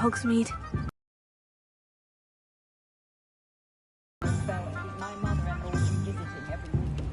Hogsmeade. My mother-in-law is visiting every week.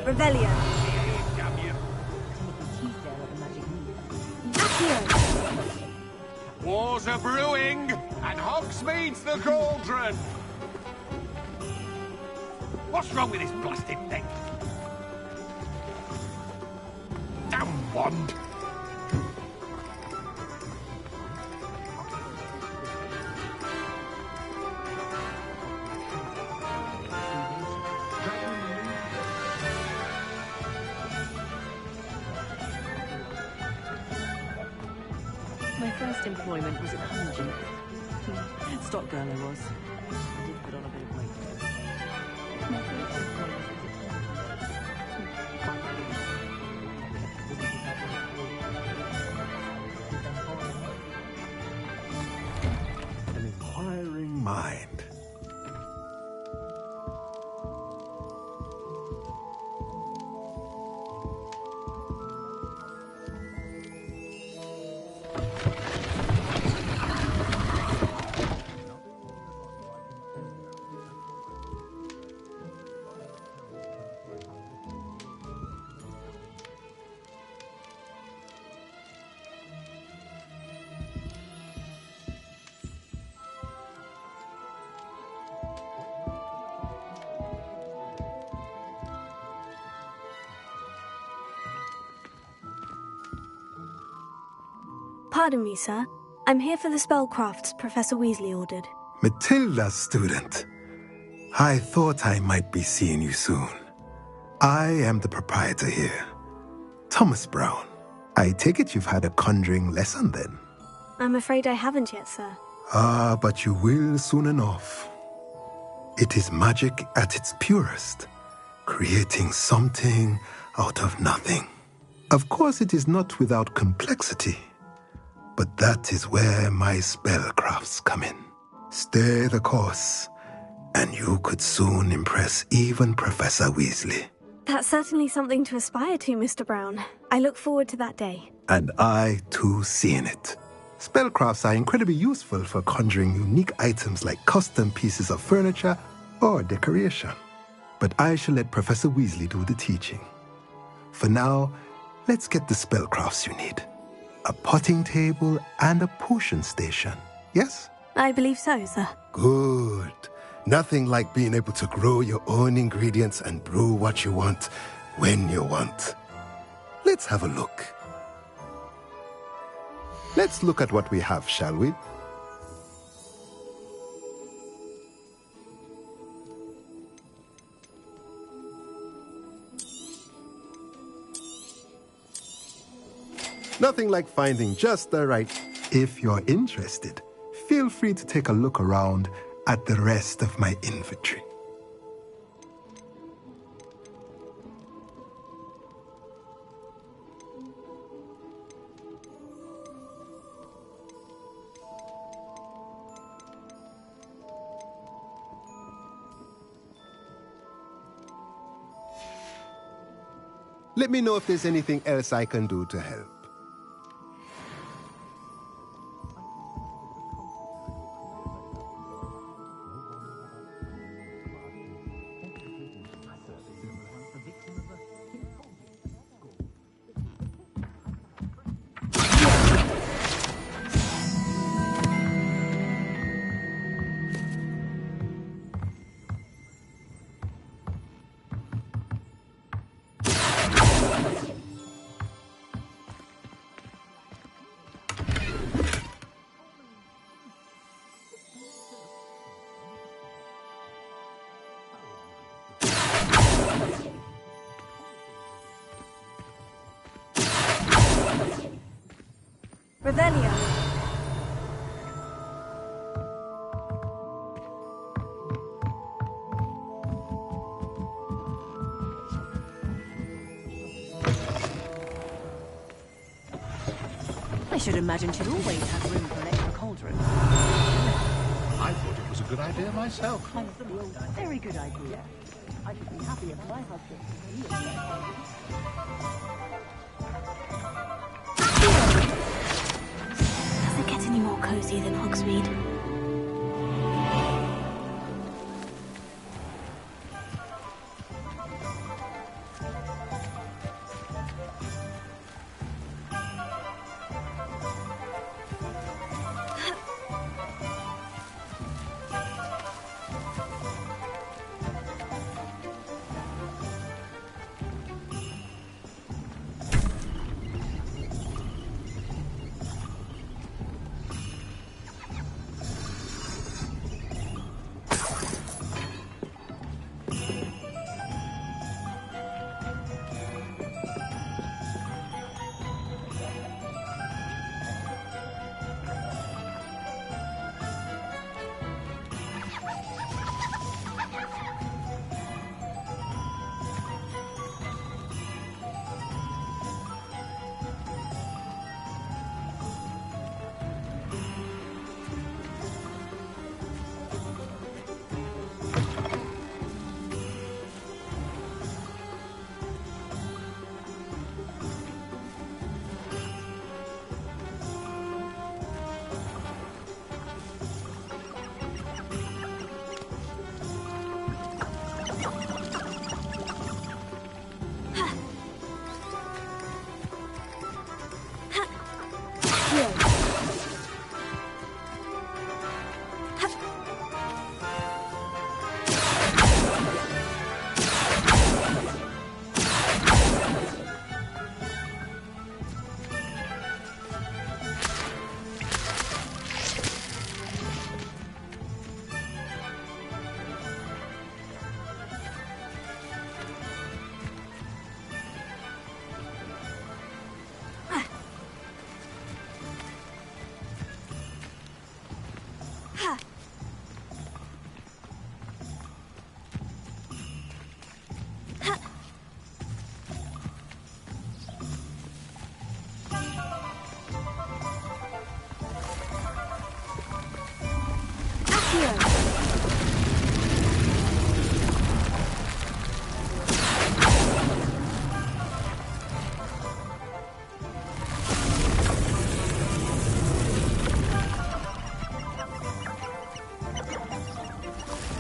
Revelio. Wars are brewing, and Hogsmeade's the cauldron! What's wrong with this blasted thing? Damn wand! My first employment was at Hungy. Stock girl I was. I did put on a bit of weight. My first employment An inquiring mind. Pardon me, sir. I'm here for the spellcrafts Professor Weasley ordered. Matilda, student. I thought I might be seeing you soon. I am the proprietor here, Thomas Brown. I take it you've had a conjuring lesson then? I'm afraid I haven't yet, sir. Ah, but you will soon enough. It is magic at its purest, creating something out of nothing. Of course, it is not without complexity, but that is where my spellcrafts come in. Stay the course, and you could soon impress even Professor Weasley. That's certainly something to aspire to, Mr. Brown. I look forward to that day. And I, too, seeing it. Spellcrafts are incredibly useful for conjuring unique items like custom pieces of furniture or decoration. But I shall let Professor Weasley do the teaching. For now, let's get the spellcrafts you need. A potting table and a potion station, yes? I believe so, sir. Good. Nothing like being able to grow your own ingredients and brew what you want when you want. Let's have a look. Let's look at what we have, shall we? Nothing like finding just the right. If you're interested, feel free to take a look around at the rest of my inventory. Let me know if there's anything else I can do to help. Revelio. I should imagine she'd always have room for an extra cauldron. I thought it was a good idea myself. Honestly, a very good idea. I should be happy if my husband could be Does it get any more cozy than Hogsmeade?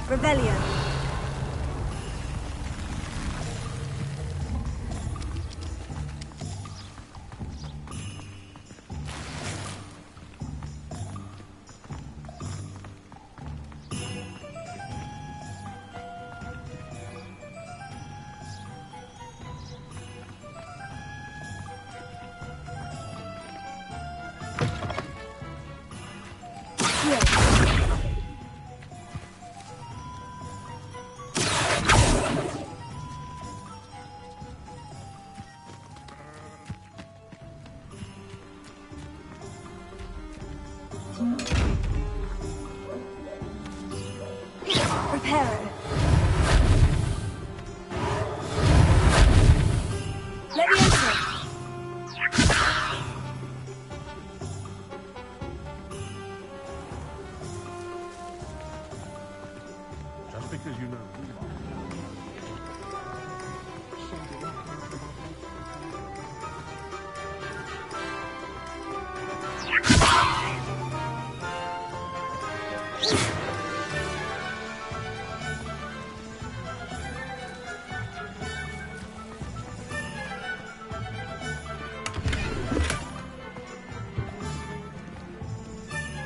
Rebellion. Reparo. Leviosa. Just because you know who you are.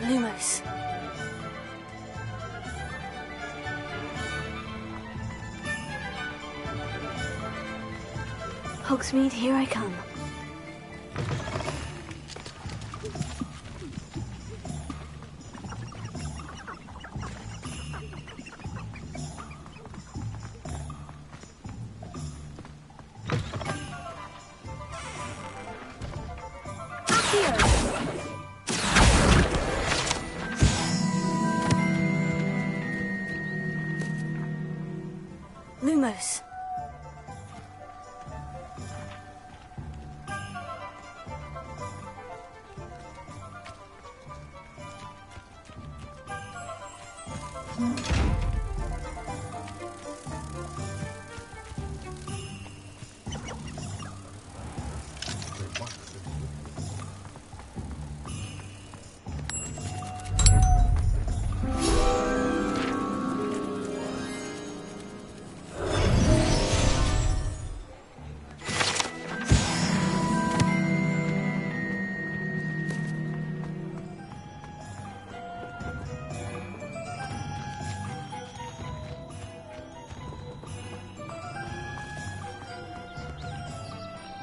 Lumos. Hogsmeade, here I come. Lumos.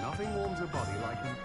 Nothing warms a body like an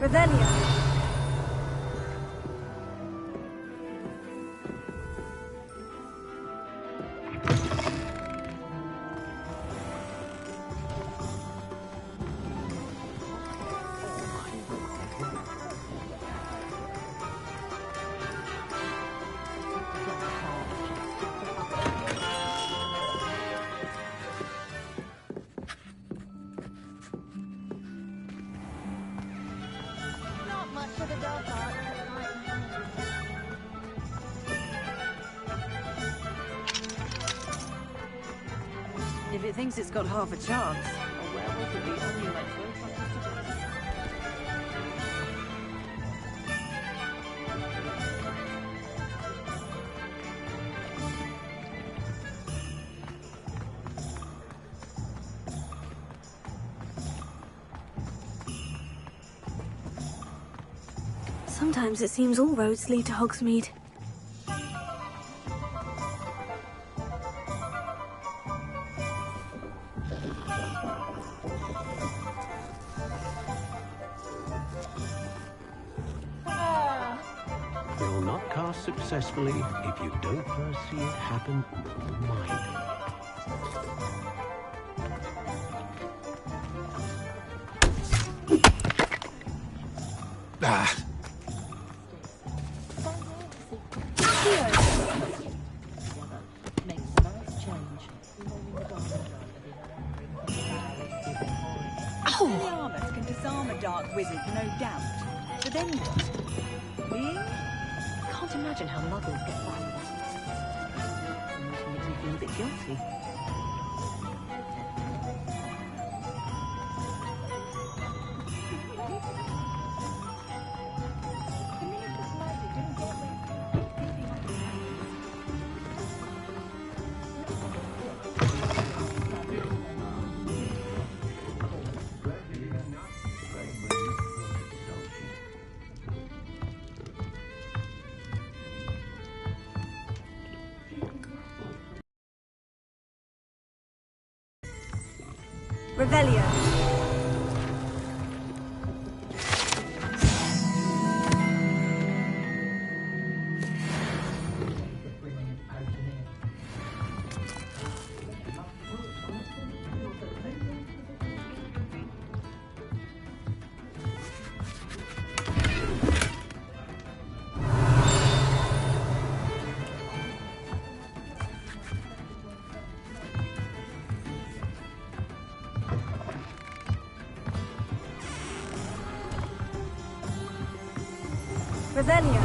Revelio. Not much of a dog art. If it thinks it's got half a chance, a werewolf will be on you like 12 buckets to Sometimes it seems all roads lead to Hogsmeade. You'll not cast successfully if you don't first see it happen in your mind. Ah. Makes a nice change. The armors can disarm a dark wizard, no doubt. But then what? Wing? Can't imagine how muggles get by with that. Makes me feel a bit guilty. Revelio. Revelio.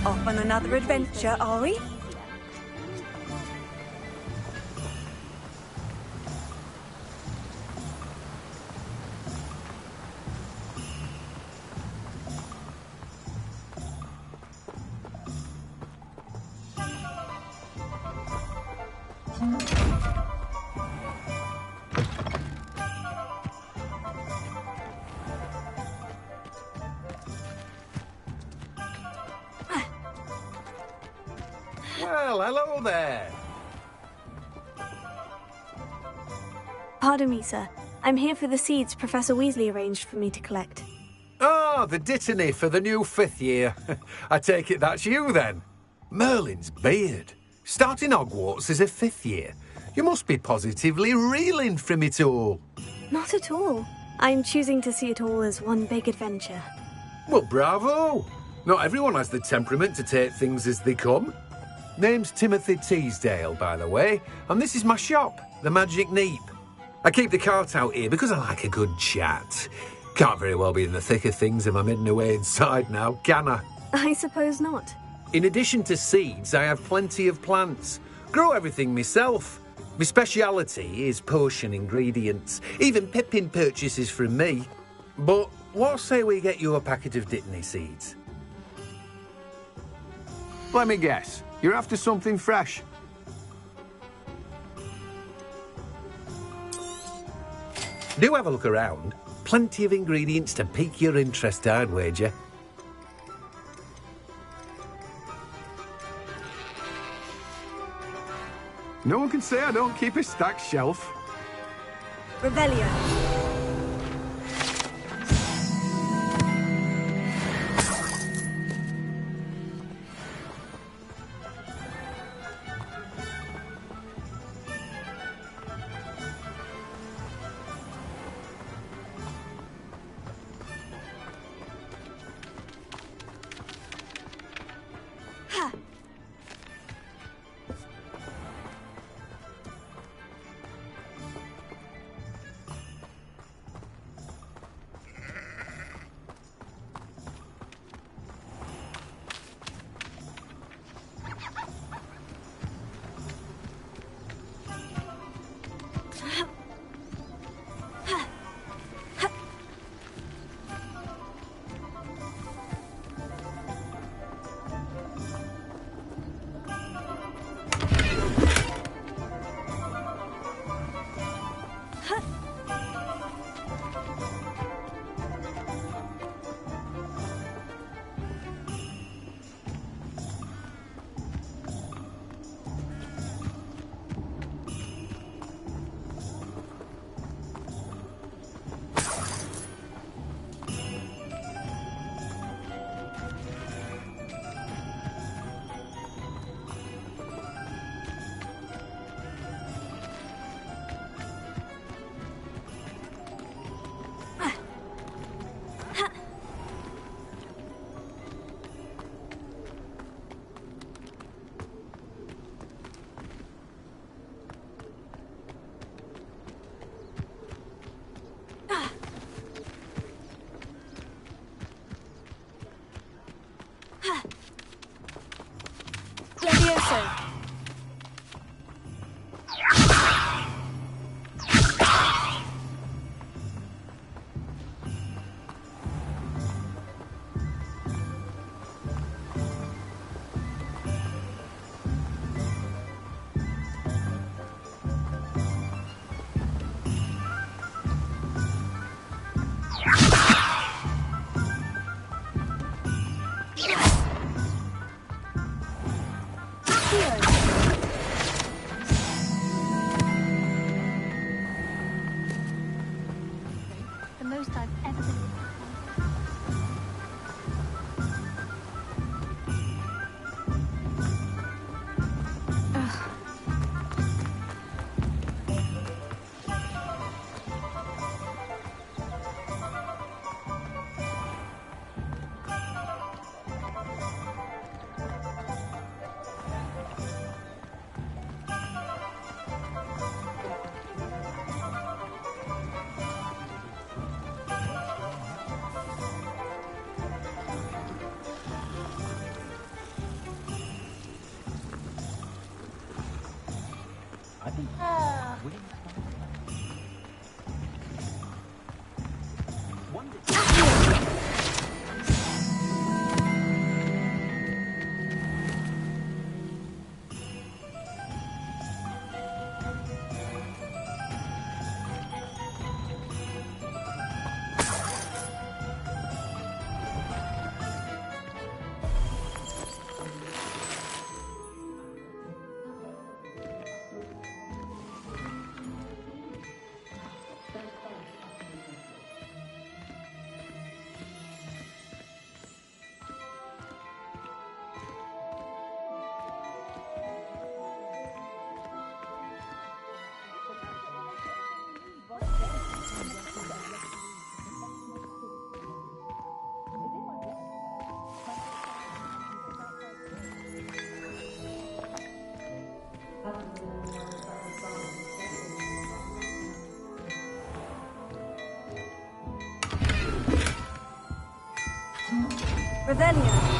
Off on another adventure, are we? Well, hello there. Pardon me, sir. I'm here for the seeds Professor Weasley arranged for me to collect. Oh, the dittany for the new 5th year. I take it that's you, then. Merlin's beard. Starting Hogwarts as a 5th year. You must be positively reeling from it all. Not at all. I'm choosing to see it all as one big adventure. Well, bravo. Not everyone has the temperament to take things as they come. Name's Timothy Teasdale, by the way, and this is my shop, the Magic Neep. I keep the cart out here because I like a good chat. Can't very well be in the thick of things if I'm hidden away inside now, can I? I suppose not. In addition to seeds, I have plenty of plants. Grow everything myself. My speciality is potion ingredients. Even Pippin purchases from me. But what say we get you a packet of Dittany seeds? Let me guess. You're after something fresh. Do have a look around. Plenty of ingredients to pique your interest, I'd wager. No one can say I don't keep a stacked shelf. Revelio. most I've ever been. Revelio.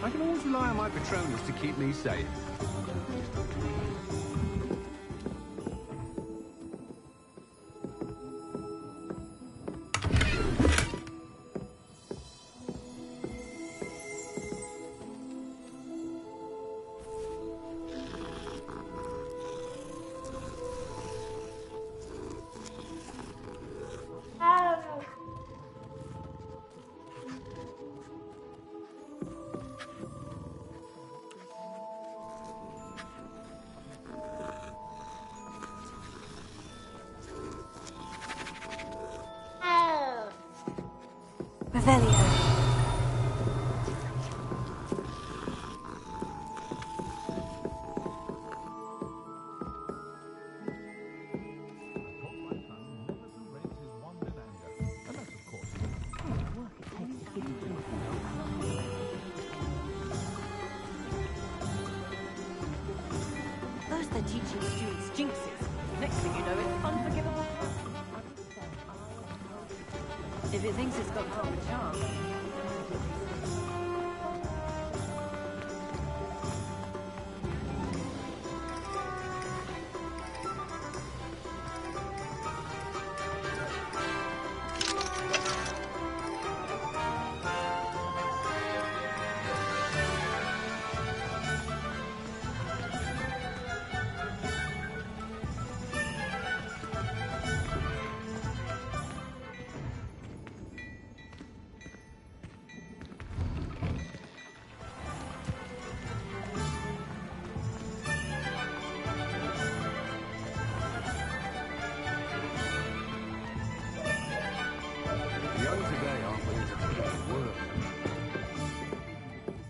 I can always rely on my Patronus to keep me safe. Revelio. First they're teaching students jinxes. Next thing you know, it's unforgivable. If it thinks it's got half a chance.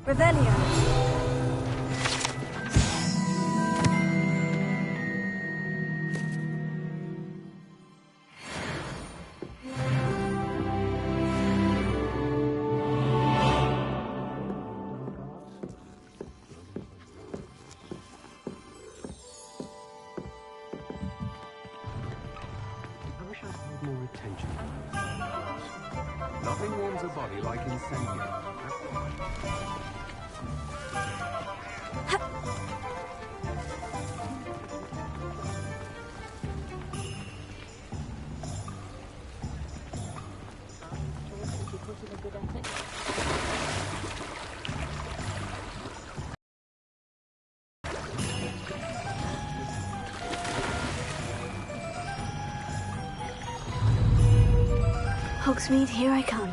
Revelio. I wish I paid more attention. Nothing warms a body like incendio. Hogsmeade, here I come.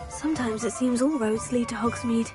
Sometimes it seems all roads lead to Hogsmeade.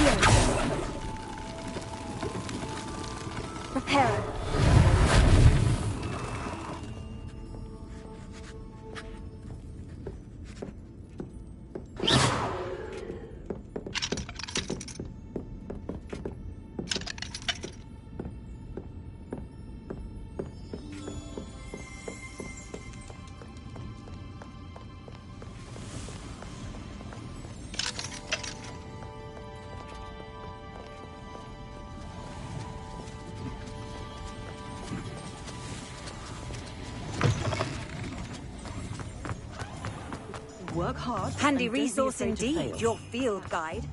Here. Reparo. Work hard. Handy and don't be resource afraid to indeed, fail. your field guide.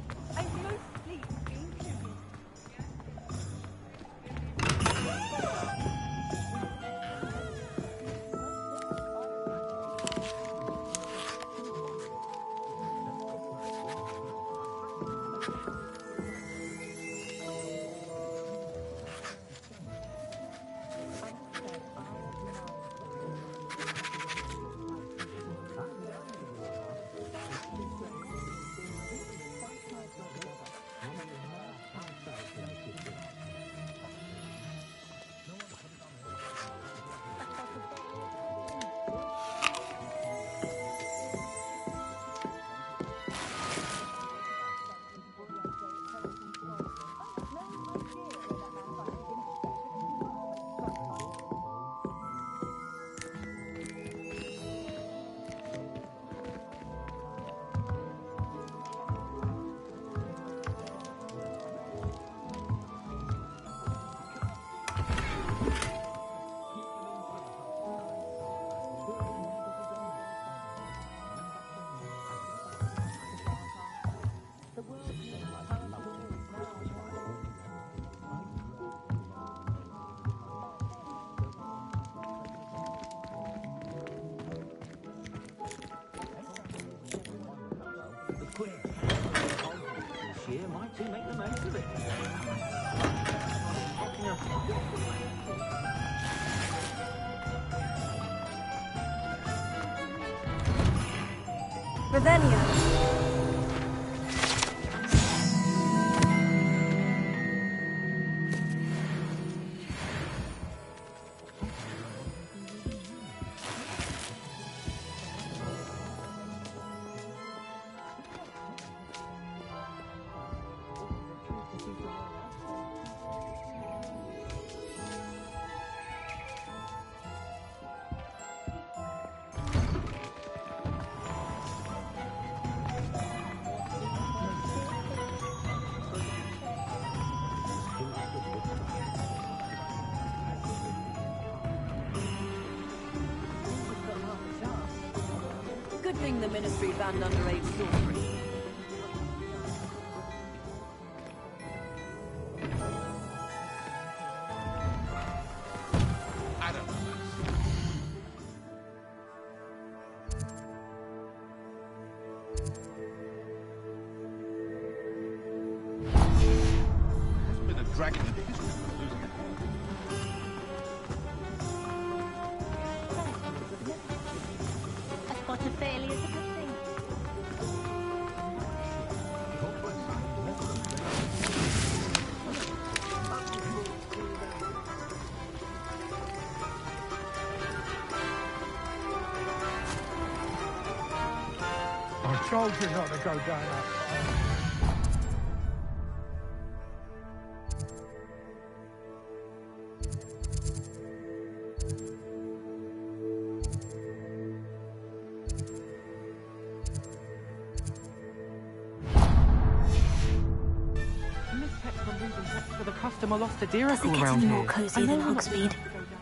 This year might too make the most of it. Revelio. Good thing the Ministry banned underage sorcery. Hasn't been a dragon in history for losing it. A spot of failure is a good thing. I told you not to go down that path. Mispec from moving text for the customer lost a deer Does it get around any here. more cozy I know than we're not Hogsmeade? supposed to go down.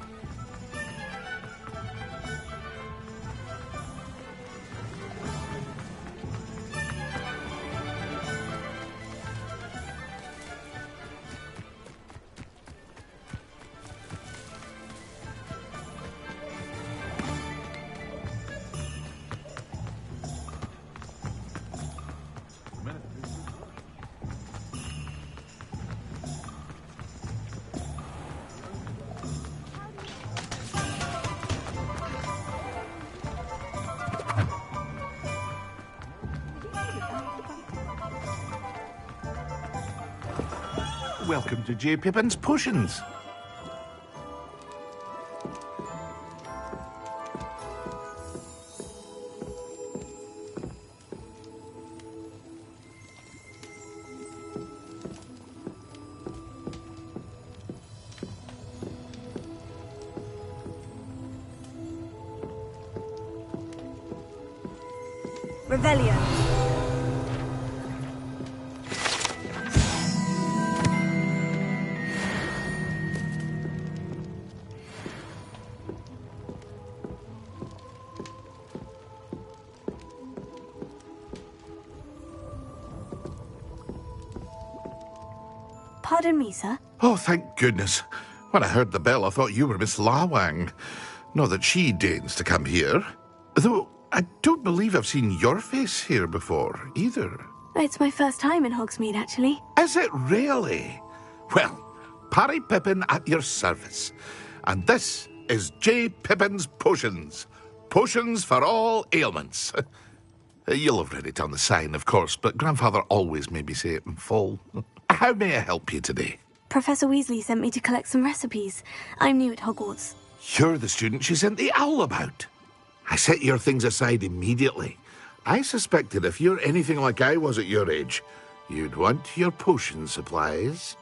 Welcome to J. Pippin's Potions. Revelio. Pardon me, sir. Oh, thank goodness. When I heard the bell, I thought you were Miss Lawang. Not that she deigns to come here. Though I don't believe I've seen your face here before, either. It's my first time in Hogsmeade, actually. Is it really? Well, Parry Pippin at your service. And this is J. Pippin's Potions. Potions for all ailments. You'll have read it on the sign, of course, but Grandfather always made me say it in full. How may I help you today? Professor Weasley sent me to collect some recipes. I'm new at Hogwarts. You're the student she sent the owl about. I set your things aside immediately. I suspected if you're anything like I was at your age, you'd want your potion supplies.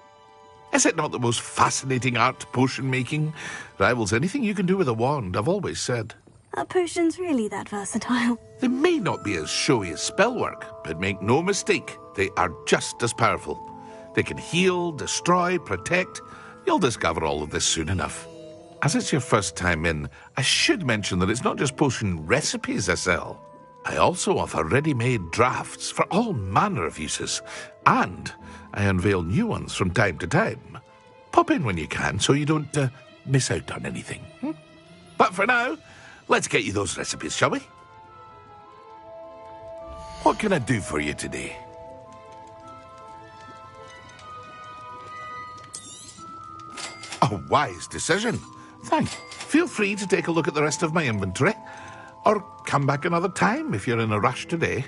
Is it not the most fascinating art, potion making? Rivals anything you can do with a wand, I've always said. Are potions really that versatile? They may not be as showy as spellwork, but make no mistake, they are just as powerful. They can heal, destroy, protect. You'll discover all of this soon enough. As it's your first time in, I should mention that it's not just potion recipes I sell. I also offer ready-made drafts for all manner of uses, and I unveil new ones from time to time. Pop in when you can so you don't miss out on anything. But for now, let's get you those recipes, shall we? What can I do for you today? A wise decision. Thanks. Feel free to take a look at the rest of my inventory. Or come back another time if you're in a rush today.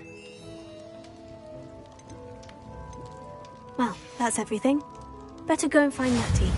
Well, that's everything. Better go and find Natty.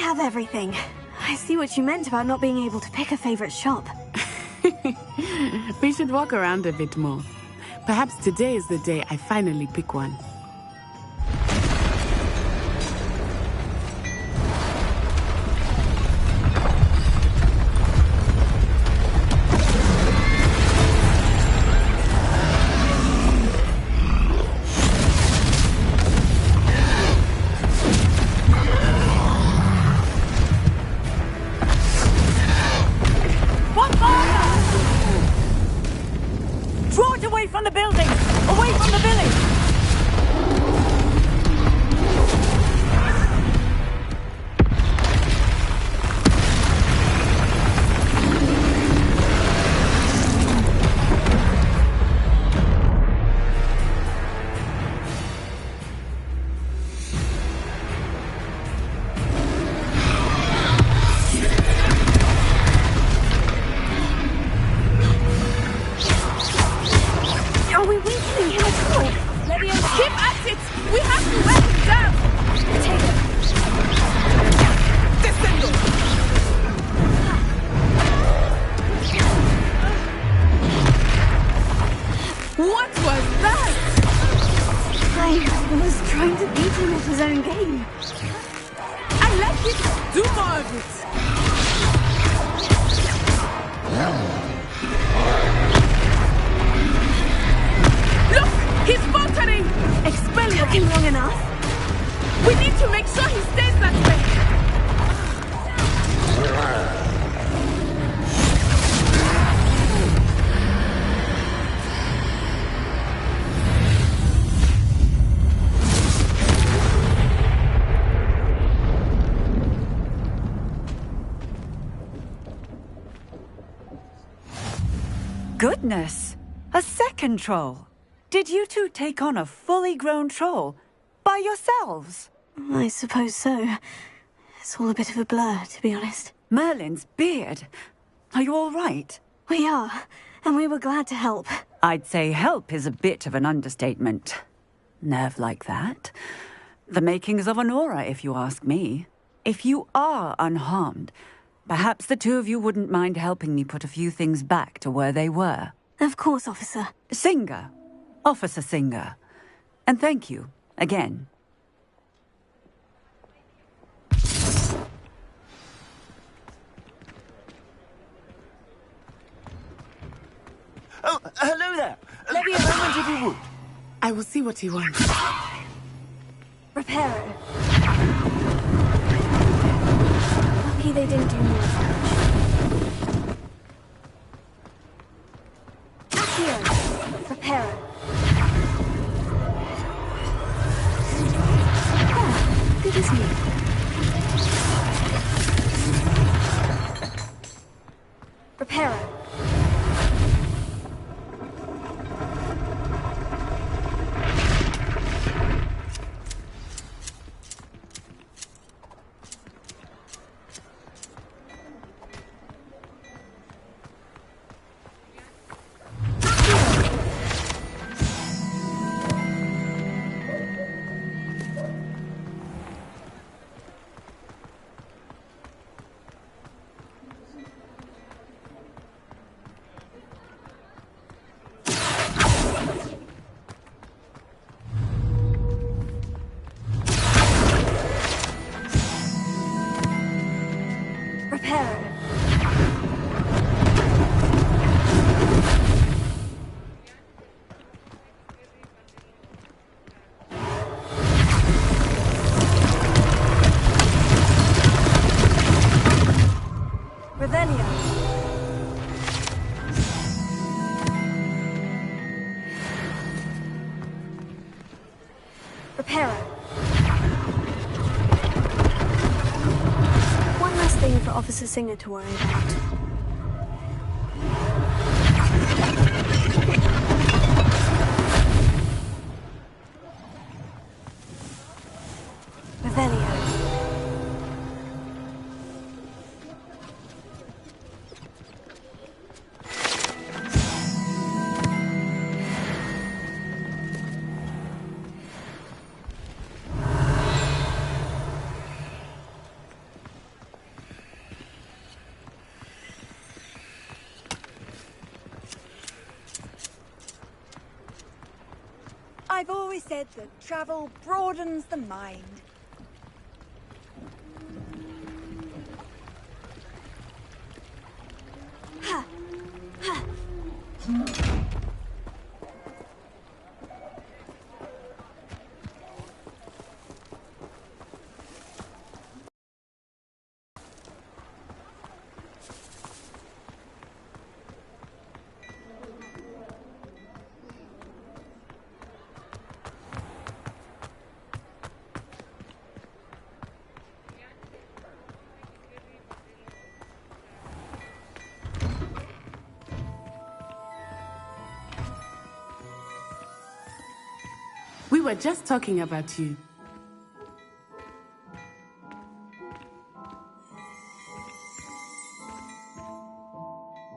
have everything. I see what you meant about not being able to pick a favorite shop. We should walk around a bit more. Perhaps today is the day I finally pick one. From the building! Away from the village! Are we weakening him at all? Keep at it! We have to wear him down! Take it. Descendo! What was that? I was trying to beat him at his own game. I like it! Do more of it! Look! He's faltering! Expel him long enough. We need to make sure he stays that way! Goodness! A second troll! Did you two take on a fully grown troll? By yourselves? I suppose so. It's all a bit of a blur, to be honest. Merlin's beard. Are you all right? We are, and we were glad to help. I'd say help is a bit of an understatement. Nerve like that. The makings of an aura, if you ask me. If you are unharmed, perhaps the two of you wouldn't mind helping me put a few things back to where they were. Of course, officer. Singer. Officer Singer. And thank you, again. Oh, hello there. Let me a moment if you would. I will see what he wants. Reparo. Lucky they didn't do more damage. Accio. Reparo. Oh, good as new. Reparo. Officer Singer to worry about. Revelio. I've always said that travel broadens the mind. Ha! Ha! We were just talking about you.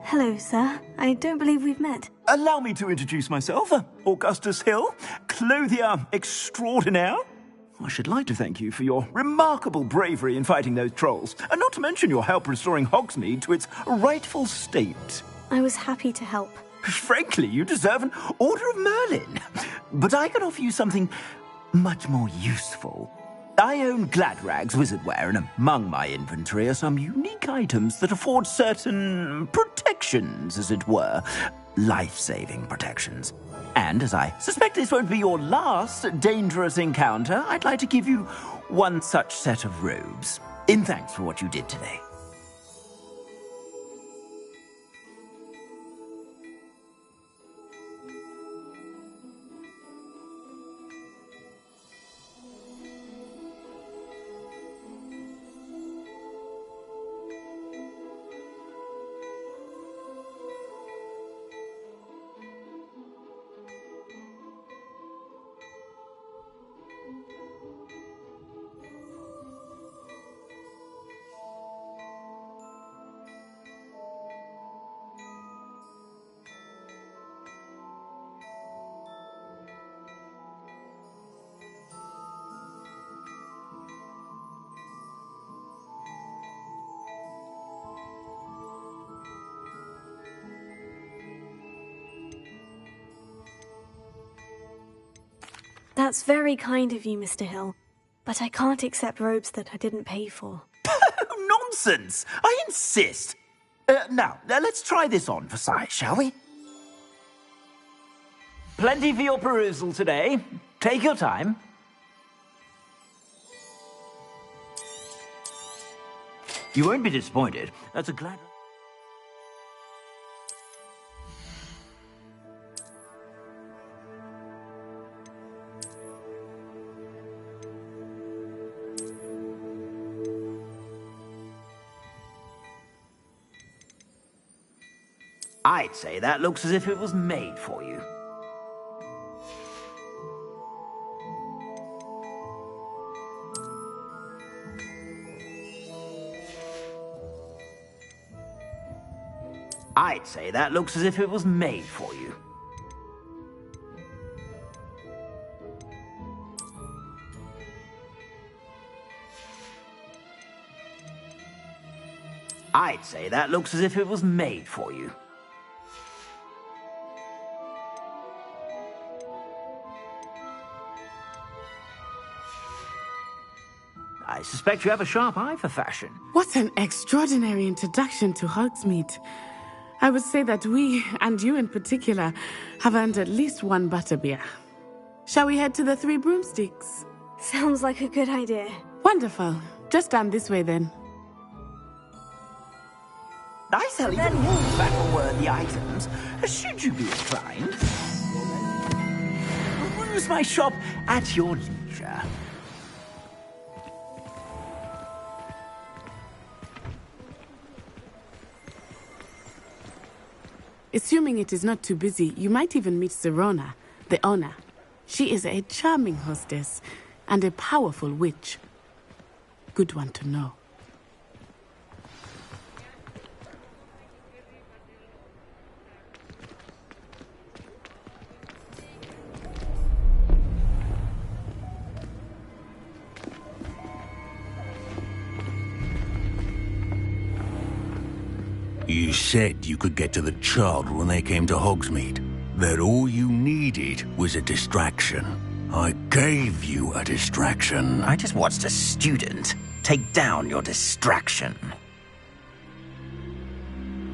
Hello, sir. I don't believe we've met. Allow me to introduce myself. Augustus Hill, clothier extraordinaire. I should like to thank you for your remarkable bravery in fighting those trolls, and not to mention your help restoring Hogsmeade to its rightful state. I was happy to help. Frankly, you deserve an Order of Merlin. But I can offer you something much more useful. I own Gladrag's wizardware, and among my inventory are some unique items that afford certain protections, as it were. Life-saving protections. And as I suspect this won't be your last dangerous encounter, I'd like to give you one such set of robes, in thanks for what you did today. That's very kind of you, Mr. Hill. But I can't accept robes that I didn't pay for. Nonsense! I insist! Now, let's try this on for size, shall we? Plenty for your perusal today. Take your time. You won't be disappointed. That's a glad... I'd say that looks as if it was made for you. I'd say that looks as if it was made for you. I'd say that looks as if it was made for you. I suspect you have a sharp eye for fashion. What an extraordinary introduction to Hogsmeade. I would say that we, and you in particular, have earned at least one butterbeer. Shall we head to the Three Broomsticks? Sounds like a good idea. Wonderful. Just down this way then. I sell even more battle-worthy items, should you be inclined. Peruse my shop at your leisure. Assuming it is not too busy, you might even meet Serona, the owner. She is a charming hostess and a powerful witch. Good one to know. You said you could get to the child when they came to Hogsmeade. that all you needed was a distraction. I gave you a distraction. I just watched a student take down your distraction.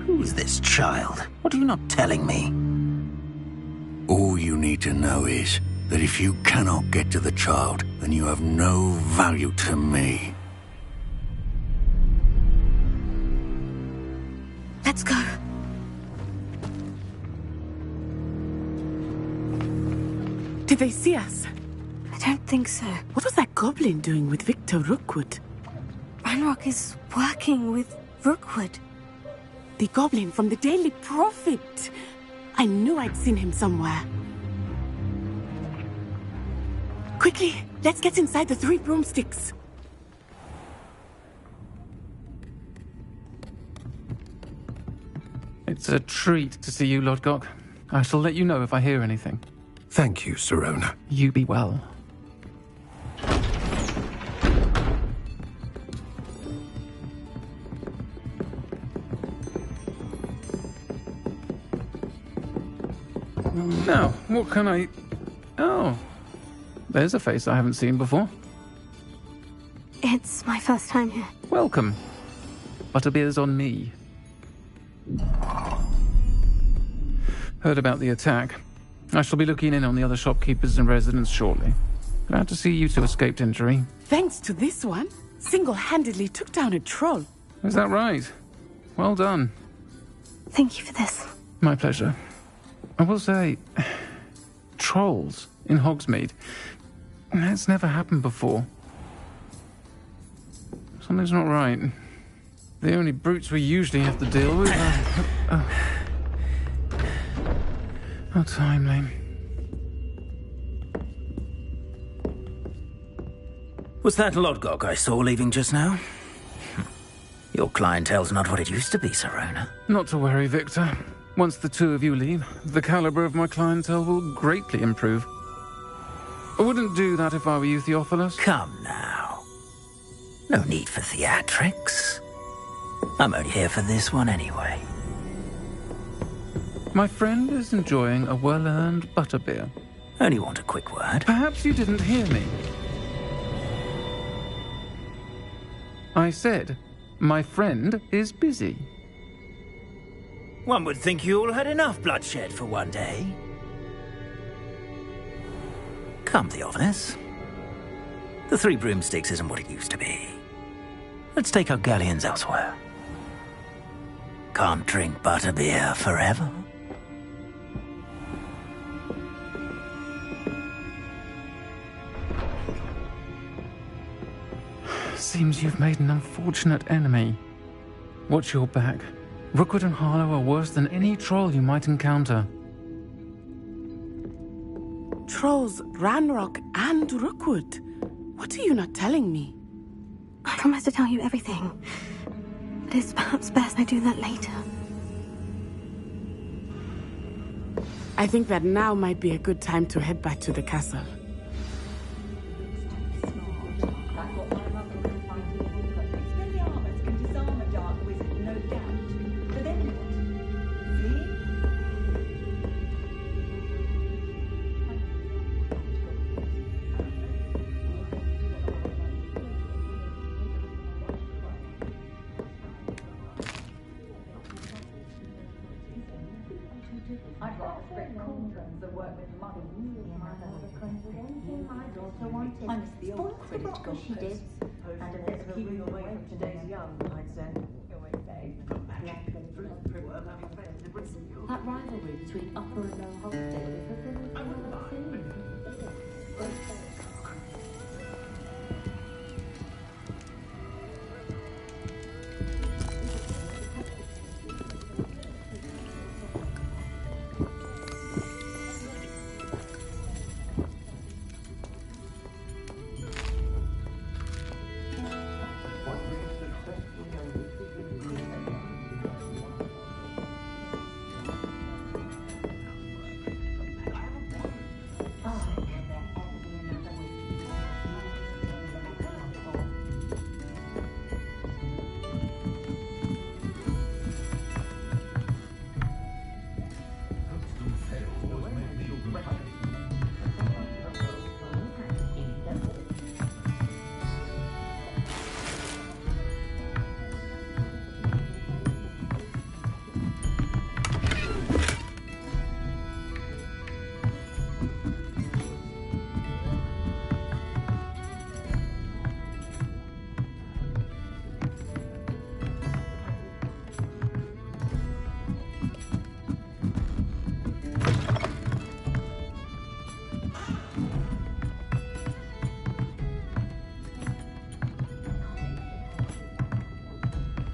Who's this child? What are you not telling me? All you need to know is that if you cannot get to the child, then you have no value to me. Let's go. Did they see us? I don't think so. What was that goblin doing with Victor Rookwood? Ranrock is working with Rookwood. The goblin from the Daily Prophet. I knew I'd seen him somewhere. Quickly, let's get inside the 3 broomsticks. It's a treat to see you, Lodgok. I shall let you know if I hear anything. Thank you, Sirona. You be well. Now, what can I... Oh, there's a face I haven't seen before. It's my first time here. Welcome. Butterbeer's on me. Heard about the attack. I shall be looking in on the other shopkeepers and residents shortly. Glad to see you two escaped injury. Thanks to this one, single-handedly took down a troll. Is that right? Well done. Thank you for this. My pleasure. I will say, trolls in Hogsmeade. That's never happened before. Something's not right. The only brutes we usually have to deal with are... How timely. Was that Lodgok I saw leaving just now? Your clientele's not what it used to be, Sirona. Not to worry, Victor. Once the two of you leave, the caliber of my clientele will greatly improve. I wouldn't do that if I were you, Theophilus. Come now. No need for theatrics. I'm only here for this one anyway. My friend is enjoying a well-earned butterbeer. Only want a quick word. Perhaps you didn't hear me. I said, my friend is busy. One would think you all had enough bloodshed for one day. Come, Theophilus. The 3 broomsticks isn't what it used to be. Let's take our galleons elsewhere. Can't drink butterbeer forever. Seems you've made an unfortunate enemy. Watch your back. Rookwood and Harlow are worse than any troll you might encounter. Trolls, Ranrock, and Rookwood. What are you not telling me? I promise to tell you everything. But it's perhaps best I do that later. I think that now might be a good time to head back to the castle. That rivalry between Upper and Lower Hogsmeade is a thing we've never seen.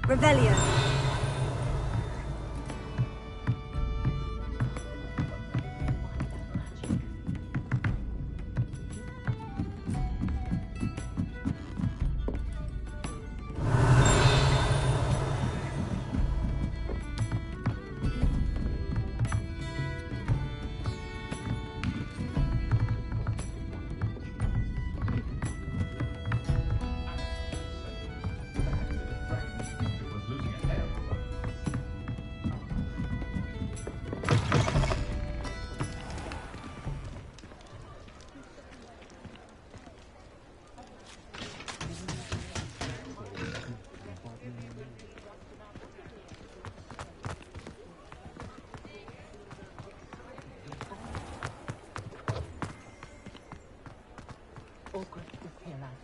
Revelio.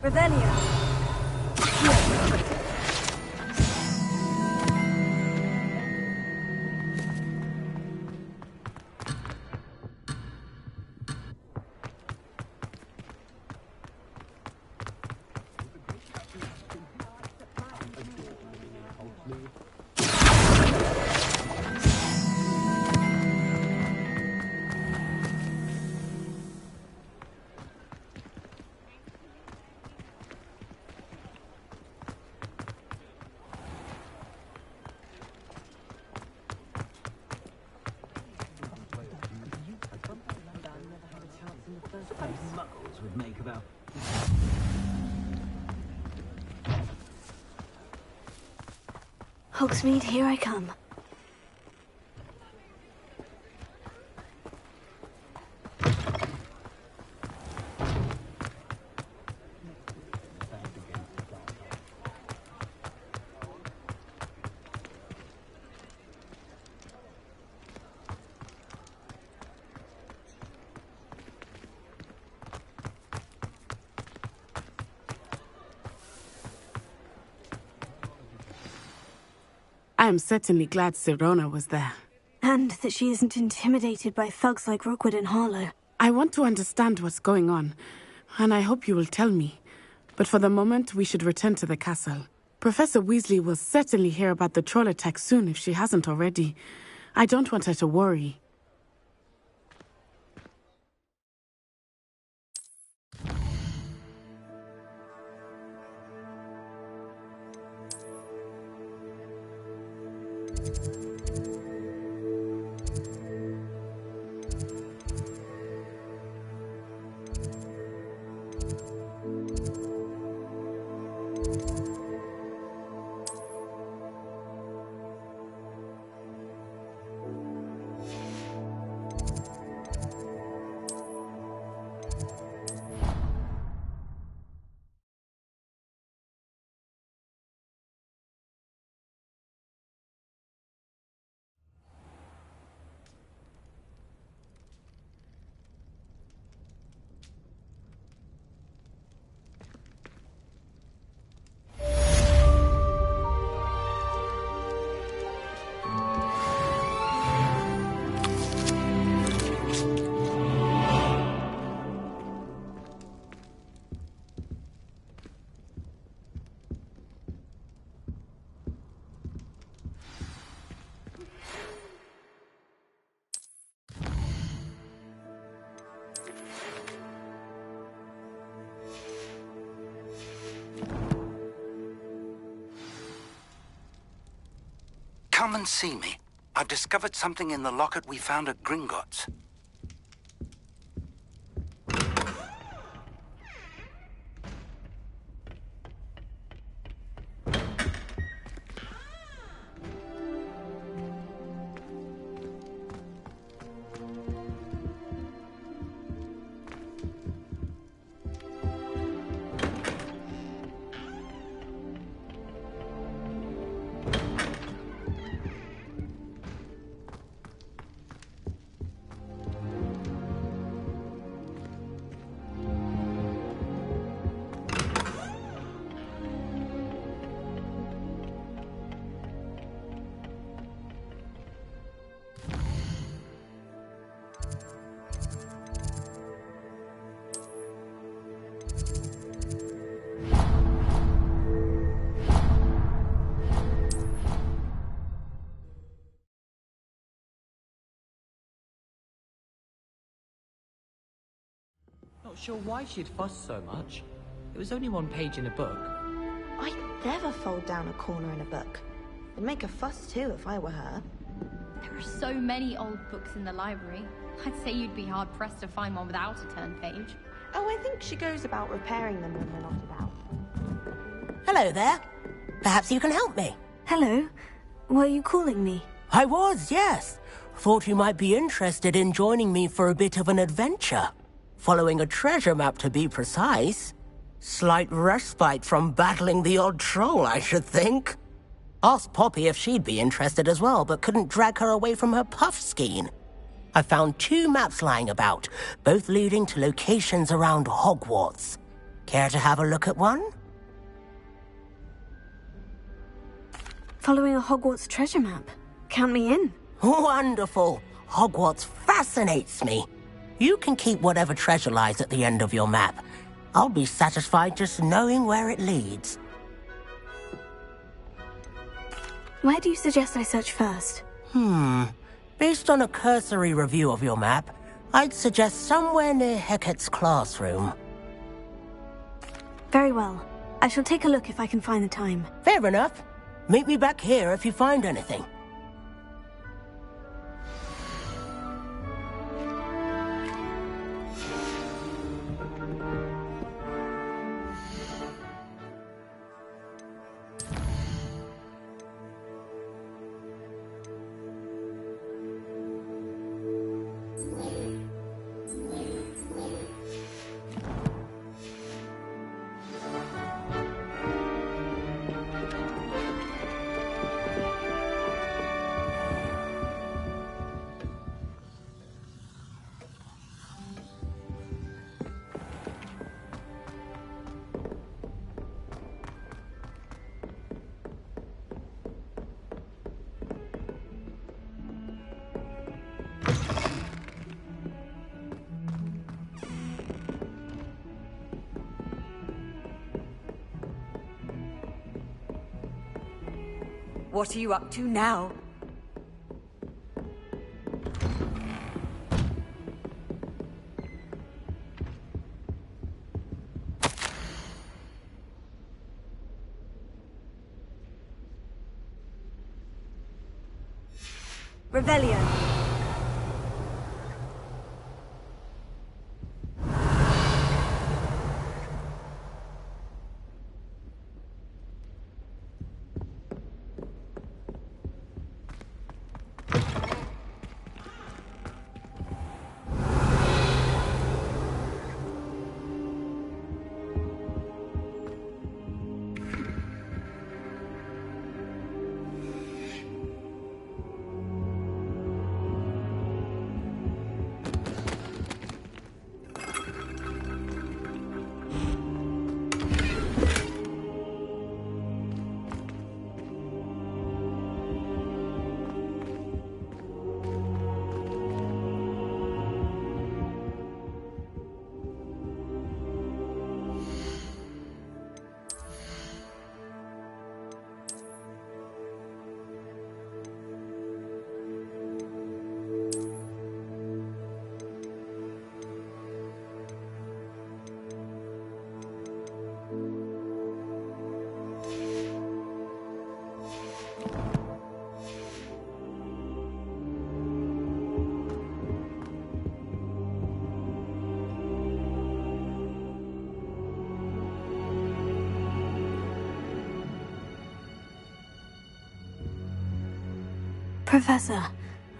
Revelio. Would make about... Hogsmeade, here I come. I am certainly glad Sirona was there. And that she isn't intimidated by thugs like Rookwood and Harlow. I want to understand what's going on, and I hope you will tell me. But for the moment, we should return to the castle. Professor Weasley will certainly hear about the troll attack soon if she hasn't already. I don't want her to worry. Come and see me. I've discovered something in the locket we found at Gringotts. Not sure why she'd fuss so much. It was only one page in a book. I'd never fold down a corner in a book. I'd make a fuss too if I were her. There are so many old books in the library. I'd say you'd be hard-pressed to find one without a turn page. Oh, I think she goes about repairing them when they're not about. Hello there. Perhaps you can help me. Hello. Were you calling me? I was, yes. Thought you might be interested in joining me for a bit of an adventure. Following a treasure map, to be precise. Slight respite from battling the odd troll, I should think. Asked Poppy if she'd be interested as well, but couldn't drag her away from her puff skein. I found 2 maps lying about, both leading to locations around Hogwarts. Care to have a look at one? Following a Hogwarts treasure map. Count me in. Wonderful. Hogwarts fascinates me. You can keep whatever treasure lies at the end of your map. I'll be satisfied just knowing where it leads. Where do you suggest I search first? Based on a cursory review of your map, I'd suggest somewhere near Hecat's classroom. Very well. I shall take a look if I can find the time. Fair enough. Meet me back here if you find anything. What are you up to now? Revelio. Professor,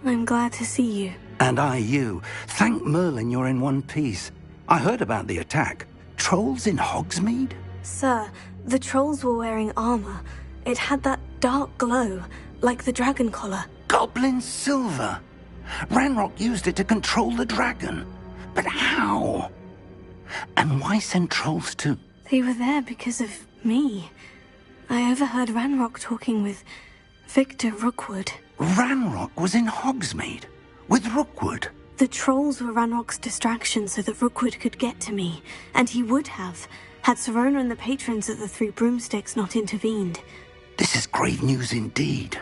I'm glad to see you. And I you. Thank Merlin you're in one piece. I heard about the attack. Trolls in Hogsmeade? Sir, the trolls were wearing armor. It had that dark glow, like the dragon collar. Goblin silver. Ranrock used it to control the dragon. But how? And why send trolls to... They were there because of me. I overheard Ranrock talking with Victor Rookwood. Ranrock was in Hogsmeade? With Rookwood? The trolls were Ranrock's distraction so that Rookwood could get to me. And he would have, had Sirona and the patrons of the Three Broomsticks not intervened. This is grave news indeed.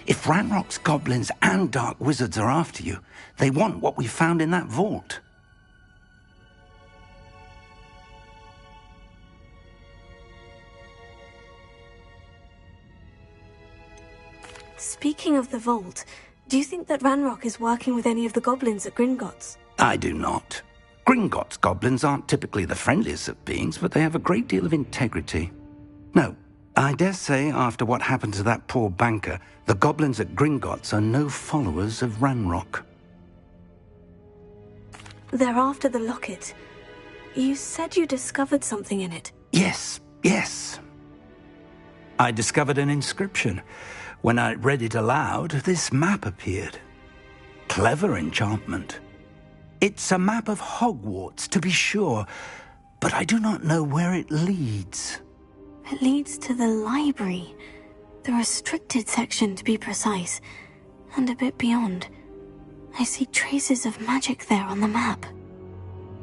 If Ranrock's goblins and dark wizards are after you, they want what we found in that vault. Speaking of the vault, do you think that Ranrock is working with any of the goblins at Gringotts? I do not. Gringotts goblins aren't typically the friendliest of beings, but they have a great deal of integrity. No, I dare say after what happened to that poor banker, the goblins at Gringotts are no followers of Ranrock. They're after the locket. You said you discovered something in it. Yes. I discovered an inscription. When I read it aloud, this map appeared. Clever enchantment. It's a map of Hogwarts, to be sure, but I do not know where it leads. It leads to the library. The restricted section, to be precise. And a bit beyond. I see traces of magic there on the map.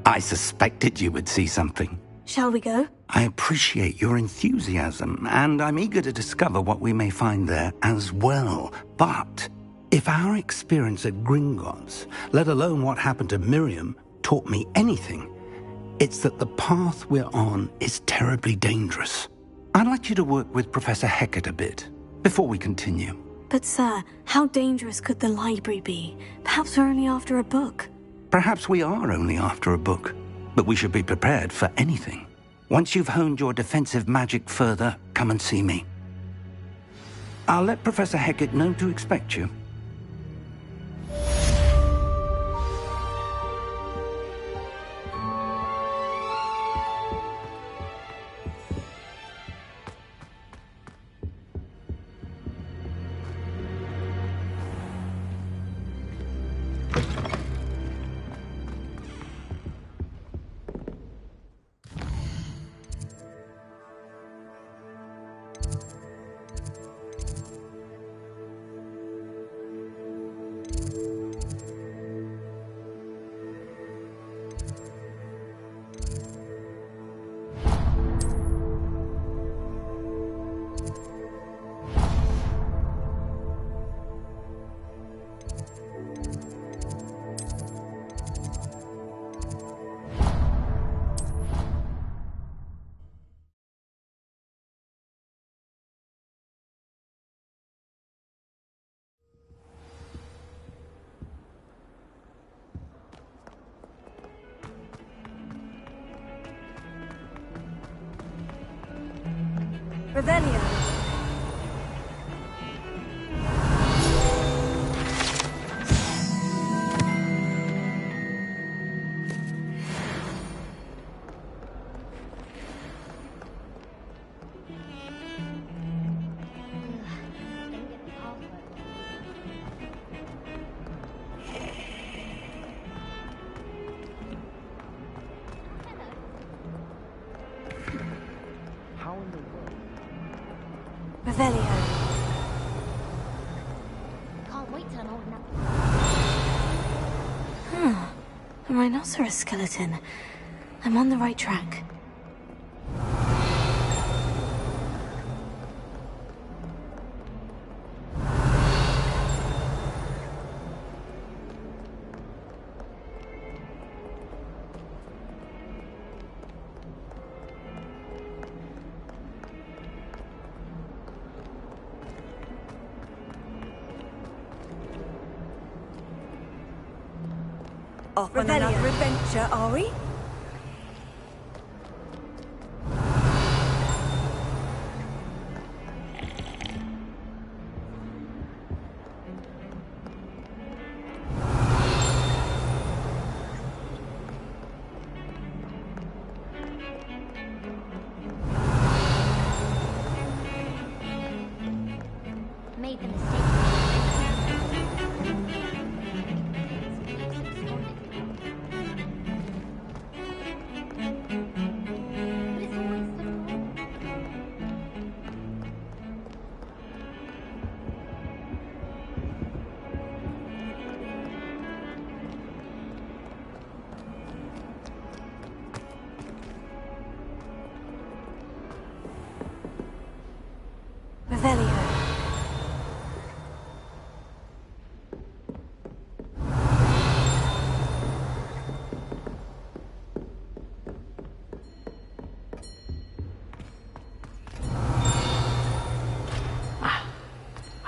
I suspected you would see something. Shall we go? I appreciate your enthusiasm, and I'm eager to discover what we may find there as well. But if our experience at Gringotts, let alone what happened to Miriam, taught me anything, it's that the path we're on is terribly dangerous. I'd like you to work with Professor Hecat a bit before we continue. But sir, how dangerous could the library be? Perhaps we're only after a book. Perhaps we are only after a book, but we should be prepared for anything. Once you've honed your defensive magic further, come and see me. I'll let Professor Hecat know to expect you. Revelio. Revelio. Can't wait till I'm old enough. A rhinoceros skeleton. I'm on the right track. Off on another adventure, are we? Made the mistake.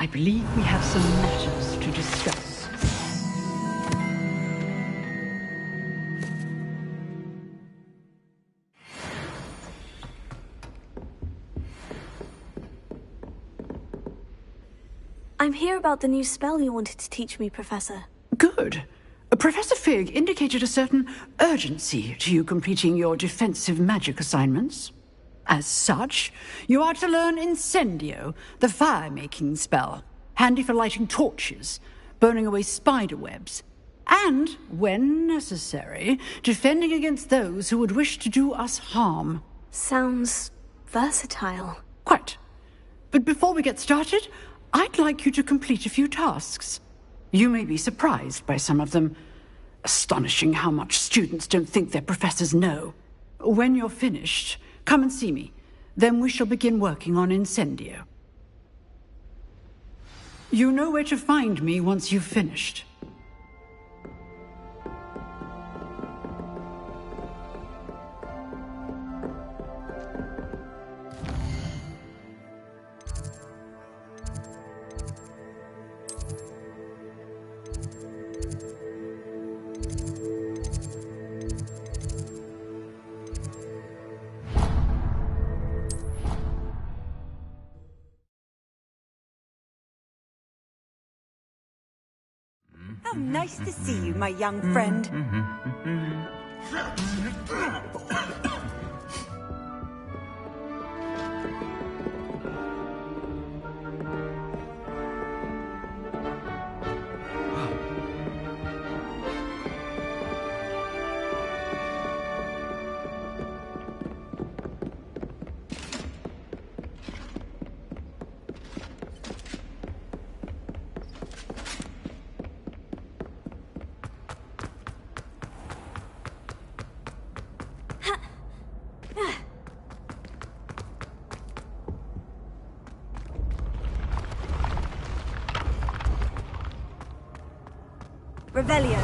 I believe we have some matters to discuss. I'm here about the new spell you wanted to teach me, Professor. Good. Professor Fig indicated a certain urgency to you completing your defensive magic assignments. As such, you are to learn Incendio, the fire-making spell, handy for lighting torches, burning away spider webs, and, when necessary, defending against those who would wish to do us harm. Sounds versatile. Quite. But before we get started, I'd like you to complete a few tasks. You may be surprised by some of them. Astonishing how much students don't think their professors know. When you're finished, come and see me. Then we shall begin working on Incendio. You know where to find me once you've finished. How nice to see you, my young friend. Revelio.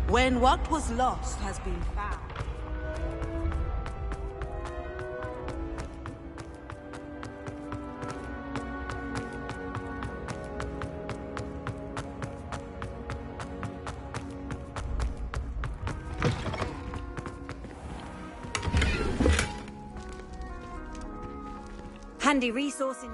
When what was lost has been found. Handy resource in...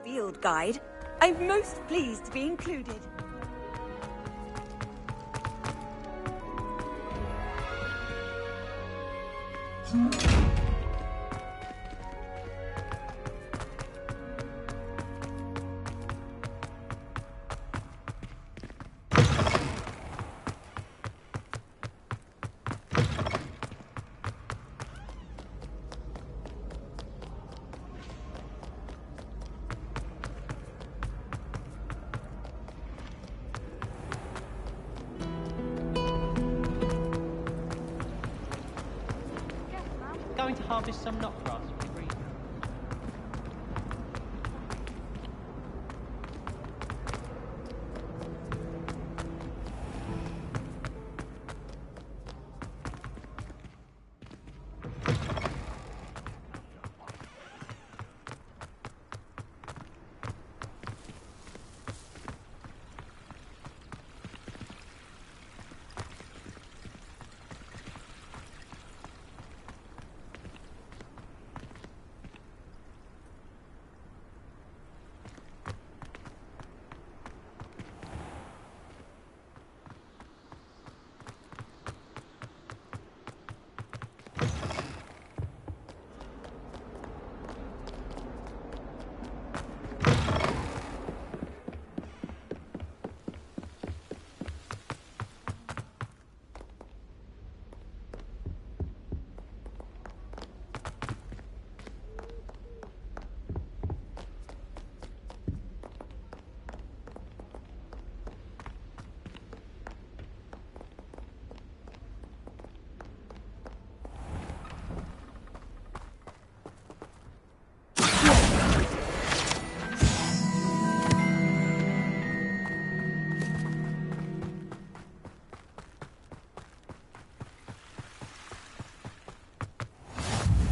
Field guide. I'm most pleased to be included. harvest some knotgrass for the green.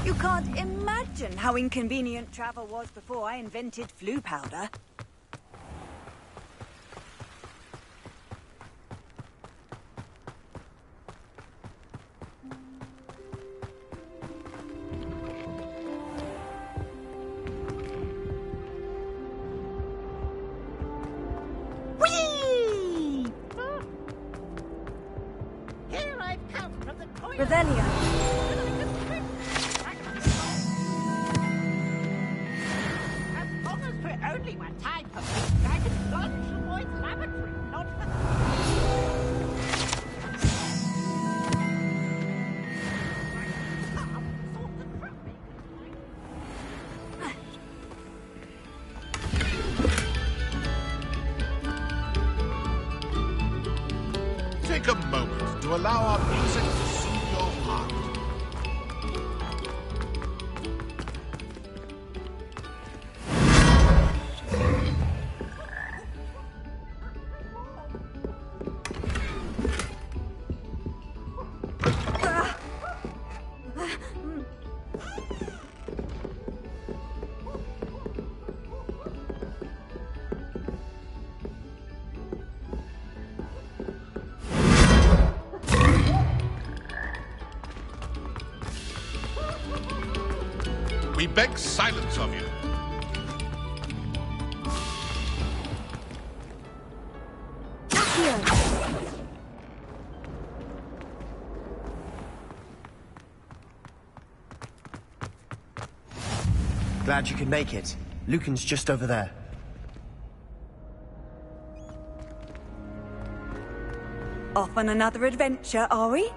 You can't imagine how inconvenient travel was before I invented flu powder. Whee! Here I've come from the toilet. Revelio. Only one time for me. I can plunge the boy's lavatory, not for Take a moment to allow our music to soothe your heart. We beg silence of you. Glad you could make it. Lucan's just over there. Off on another adventure, are we?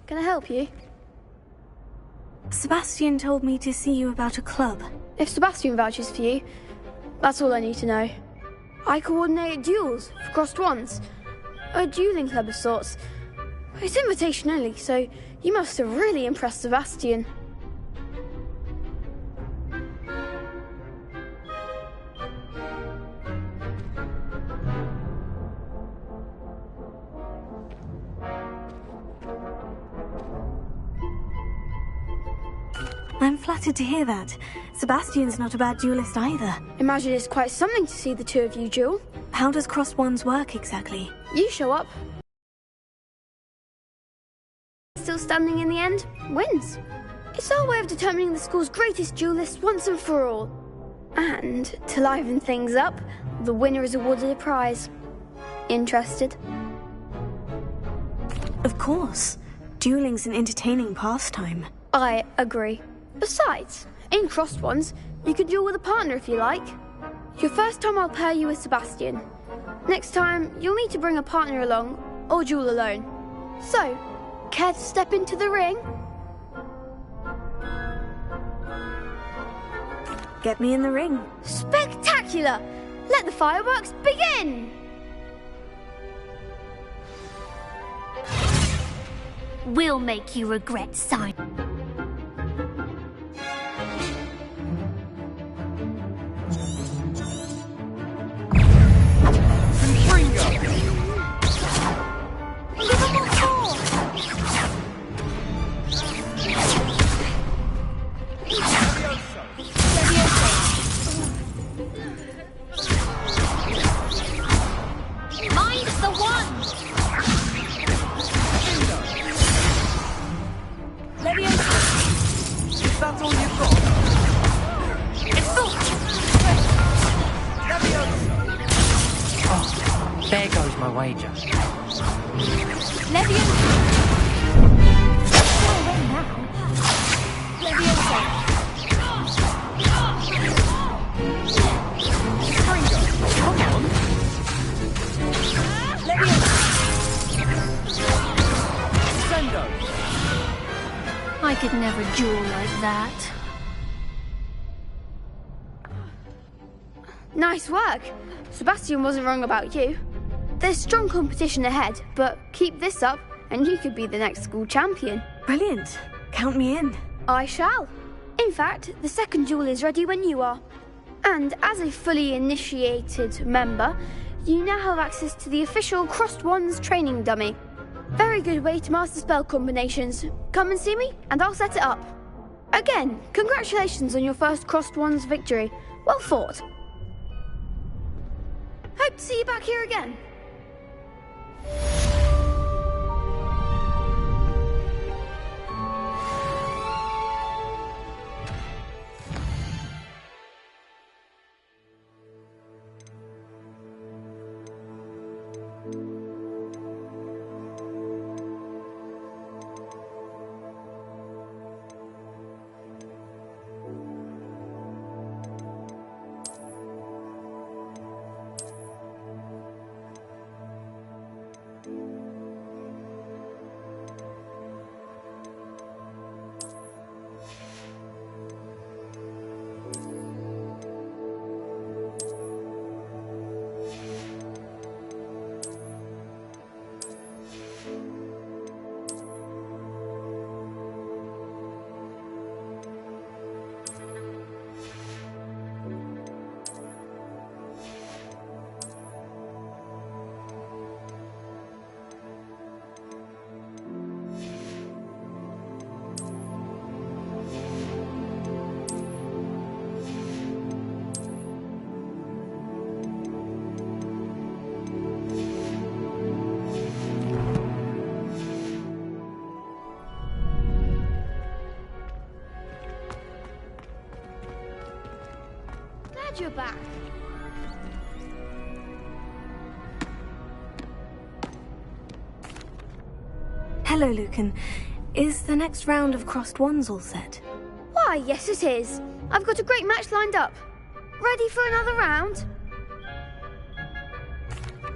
Can I help you? Sebastian told me to see you about a club. If Sebastian vouches for you, that's all I need to know. I coordinate duels for crossed wands. A dueling club of sorts. It's invitation only, so you must have really impressed Sebastian. I'm flattered to hear that. Sebastian's not a bad duelist either. Imagine it's quite something to see the two of you duel. How does crossed wands work exactly? You show up. Still standing in the end, wins. It's our way of determining the school's greatest duelist once and for all. And, to liven things up, The winner is awarded a prize. Interested? Of course. Dueling's an entertaining pastime. I agree. Besides, in Crossed Ones, you can duel with a partner if you like. Your first time I'll pair you with Sebastian. Next time, you'll need to bring a partner along, or duel alone. So, care to step into the ring? Get me in the ring. Spectacular! Let the fireworks begin! We'll make you regret signing. Mine's the one! If that's all you've got. Oh, there goes my wager. I could never duel like that. Nice work. Sebastian wasn't wrong about you. There's strong competition ahead, but keep this up and you could be the next school champion. Brilliant. Count me in. I shall. In fact, the second duel is ready when you are. And as a fully initiated member, you now have access to the official Crossed Ones training dummy. Very good way to master spell combinations. Come and see me, and I'll set it up. Again, congratulations on your first Crossed Ones victory. Well fought. Hope to see you back here again. You're back. Hello, Lucan. Is the next round of Crossed Ones all set? Why, yes it is. I've got a great match lined up. Ready for another round?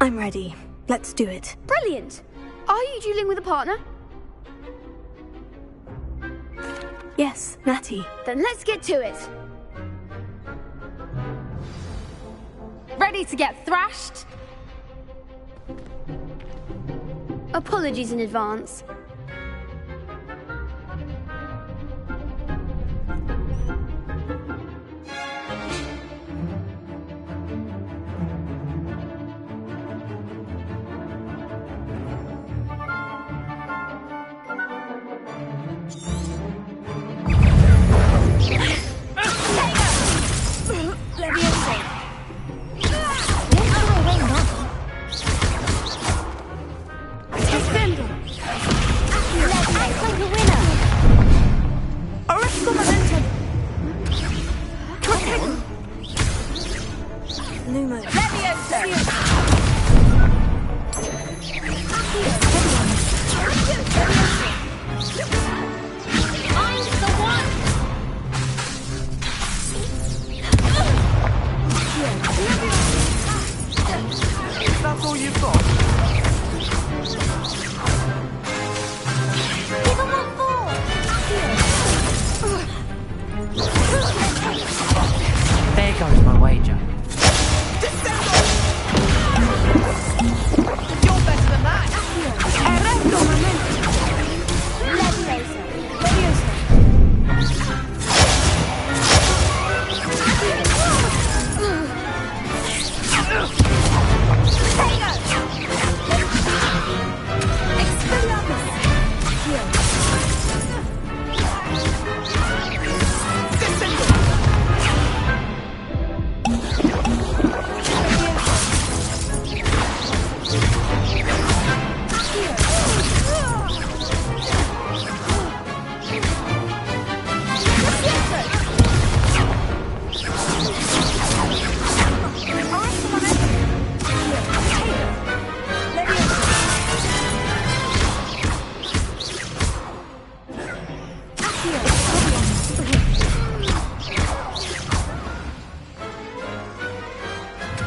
I'm ready. Let's do it. Brilliant. Are you dueling with a partner? Yes, Natty. Then let's get to it. Ready to get thrashed? Apologies in advance. all you've got? Give him what for! There goes my wager. You're better than that!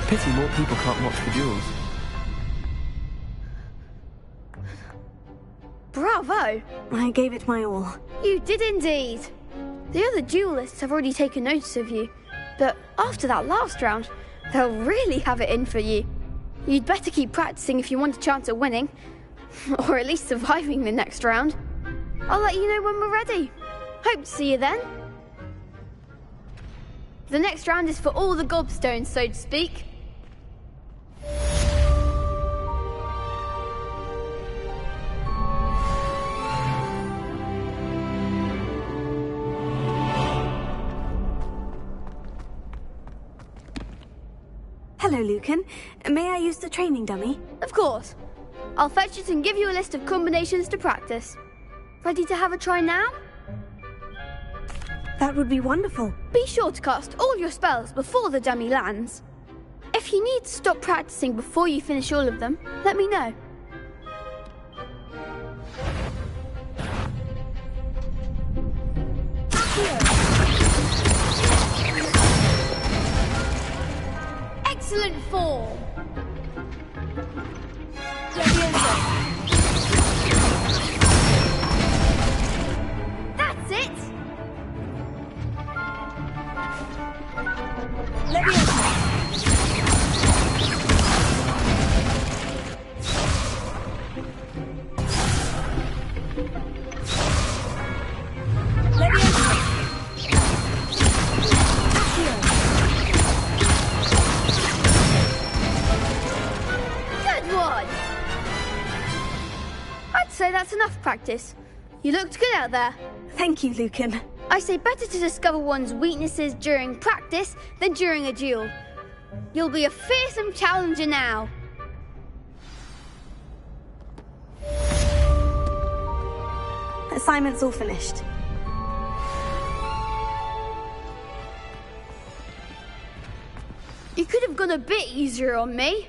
Pity more people can't watch the duels. Bravo! I gave it my all. You did indeed. The other duelists have already taken notice of you, but after that last round, they'll really have it in for you. You'd better keep practicing if you want a chance at winning, or at least surviving the next round. I'll let you know when we're ready. Hope to see you then. The next round is for all the gobstones, so to speak. Hello, Lucan. May I use the training dummy? Of course. I'll fetch it and give you a list of combinations to practice. Ready to have a try now? That would be wonderful. Be sure to cast all your spells before the dummy lands. If you need to stop practicing before you finish all of them, let me know. Excellent form. That's it. Good one. I'd say that's enough practice. You looked good out there. Thank you, Lucan. I say better to discover one's weaknesses during practice than during a duel. You'll be a fearsome challenger now. Assignment's all finished. You could have gone a bit easier on me.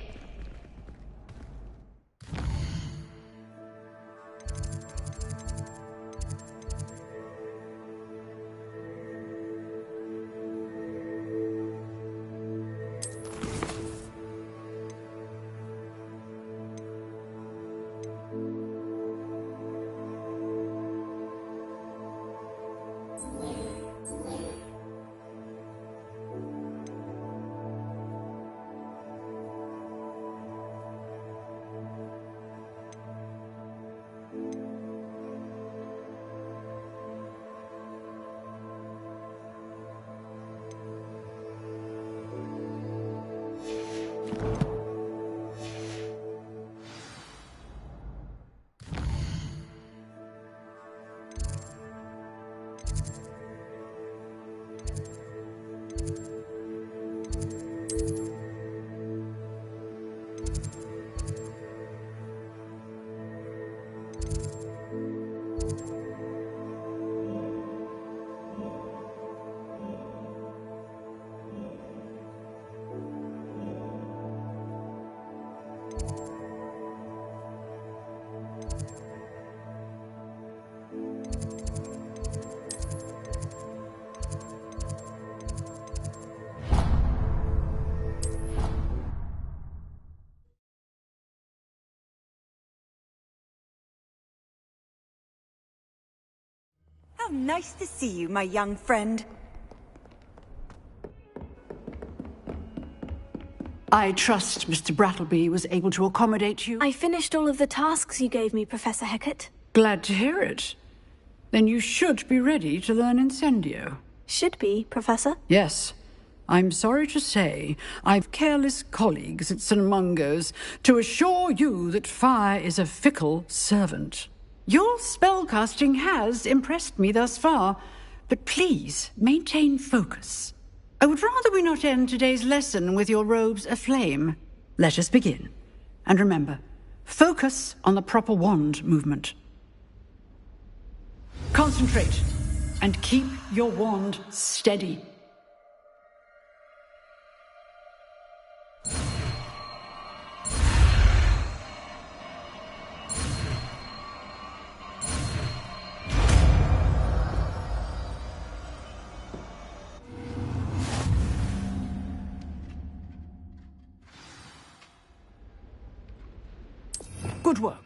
How nice to see you, my young friend. I trust Mr. Brattleby was able to accommodate you. I finished all of the tasks you gave me, Professor Hecat. Glad to hear it. Then you should be ready to learn Incendio. Should be, Professor? Yes. I'm sorry to say, I've careless colleagues at St. Mungo's to assure you that fire is a fickle servant. Your spellcasting has impressed me thus far, but please maintain focus. I would rather we not end today's lesson with your robes aflame. Let us begin. And remember, focus on the proper wand movement. Concentrate, and keep your wand steady. Good work.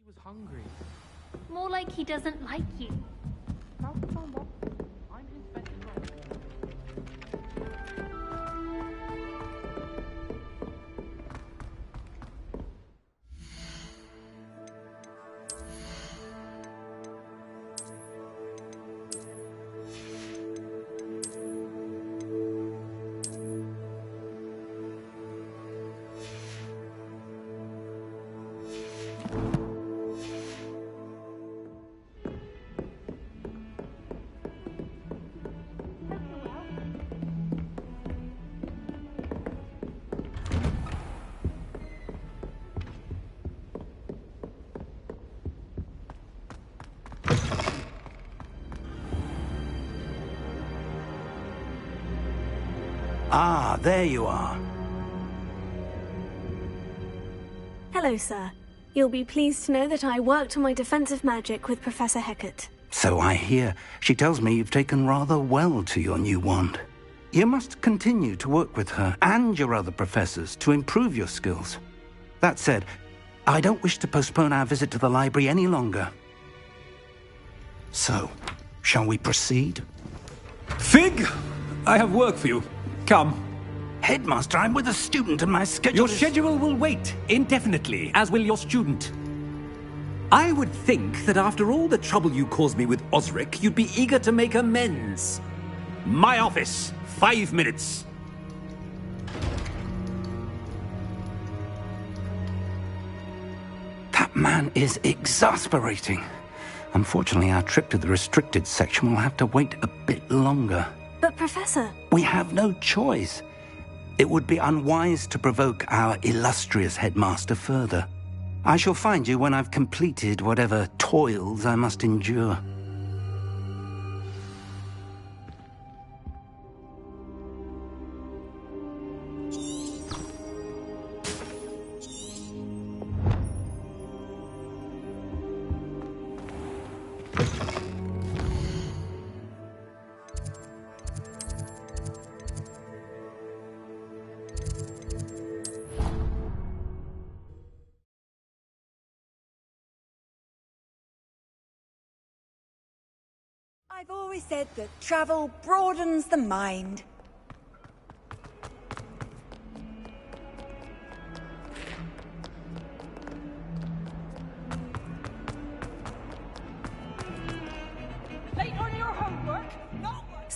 He was hungry. More like he doesn't like you. I'm his best friend. Ah, there you are. Hello, sir. You'll be pleased to know that I worked on my defensive magic with Professor Hecat. So I hear. She tells me you've taken rather well to your new wand. You must continue to work with her and your other professors to improve your skills. That said, I don't wish to postpone our visit to the library any longer. So, shall we proceed? Fig! I have work for you. Come. Headmaster, I'm with a student and my schedule Your schedule will wait indefinitely, as will your student. I would think that after all the trouble you caused me with Osric, you'd be eager to make amends. My office, 5 minutes. That man is exasperating. Unfortunately, our trip to the restricted section will have to wait a bit longer. But, Professor... We have no choice. It would be unwise to provoke our illustrious headmaster further. I shall find you when I've completed whatever toils I must endure. I've always said that travel broadens the mind.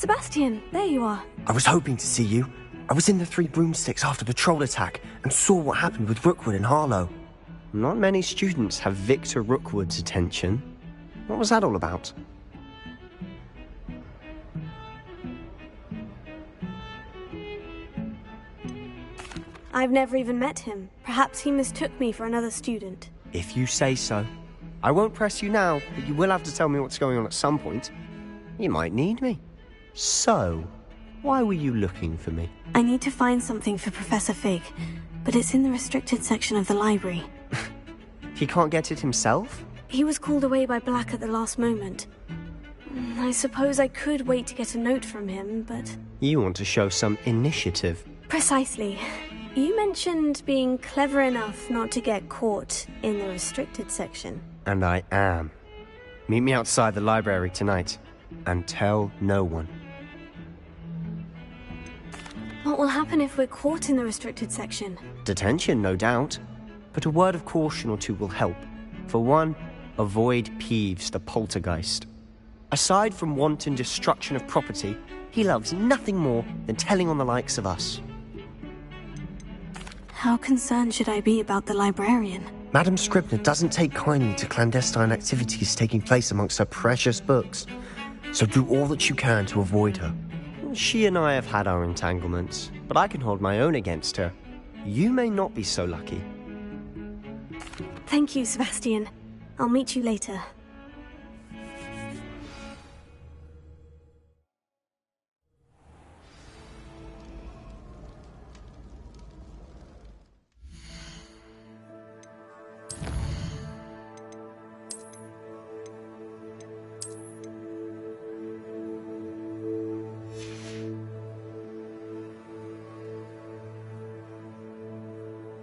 Sebastian, there you are. I was hoping to see you. I was in the Three Broomsticks after the troll attack and saw what happened with Rookwood and Harlow. Not many students have Victor Rookwood's attention. What was that all about? I've never even met him. Perhaps he mistook me for another student. If you say so. I won't press you now, but you will have to tell me what's going on at some point. You might need me. So, why were you looking for me? I need to find something for Professor Fig, but it's in the restricted section of the library. He can't get it himself? He was called away by Black at the last moment. I suppose I could wait to get a note from him, but... You want to show some initiative. Precisely. You mentioned being clever enough not to get caught in the restricted section. And I am. Meet me outside the library tonight, and tell no one. What will happen if we're caught in the restricted section? Detention, no doubt. But a word of caution or two will help. For one, avoid Peeves the poltergeist. Aside from wanton destruction of property, he loves nothing more than telling on the likes of us. How concerned should I be about the librarian? Madame Scribner doesn't take kindly to clandestine activities taking place amongst her precious books, so do all that you can to avoid her. She and I have had our entanglements, but I can hold my own against her. You may not be so lucky. Thank you, Sebastian. I'll meet you later.